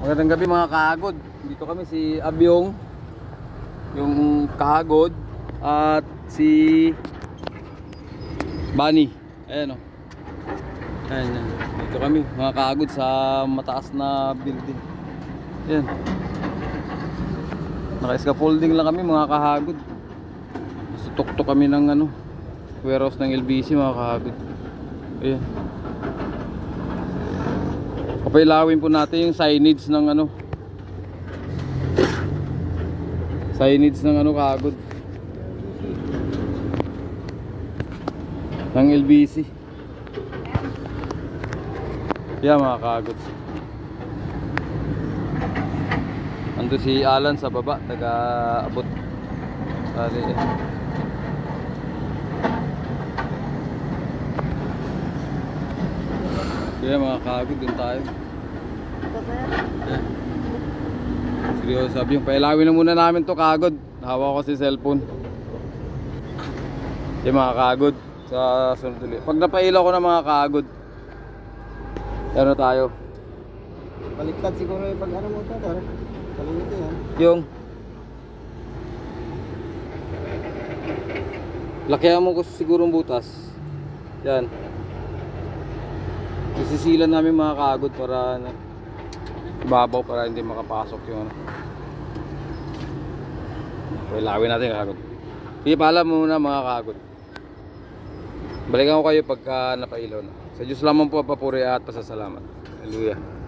Magandang gabi mga kahagod. Dito kami si Abyong, yung kahagod, at si Bunny. Ayan o. Ayan, yan. Dito kami mga kahagod sa mataas na building. Ayan. Naka-scaffolding lang kami mga kahagod. Sutok-tok kami ng warehouse ng LBC mga kahagod. Ayan. Papailawin po natin yung signage ng kahagod ng LBC. Yan mga kahagod. Ando si Alan sa baba, taga-abot. Sali eh. Kaya mga kahagod, dun tayo. Seryoso, sabi yung pailawin na muna namin to kahagod. Hawak ko si cellphone. Yung mga kahagod sa sunod ulit. Pag napailaw ko na mga kahagod, ano tayo? Baliktad siguro yung pag mo ito, tara. Kalimutin yan. Yung lakihan mo ko siguro butas. Yan. Isisilan namin mga kahagod para babaw para hindi makapasok yung Ilawin natin kahagod. Sige, paalam muna mga kahagod. Balikan ko kayo pagka napailaw na. Sa Diyos lamang po papuri at pasasalamat. Hallelujah.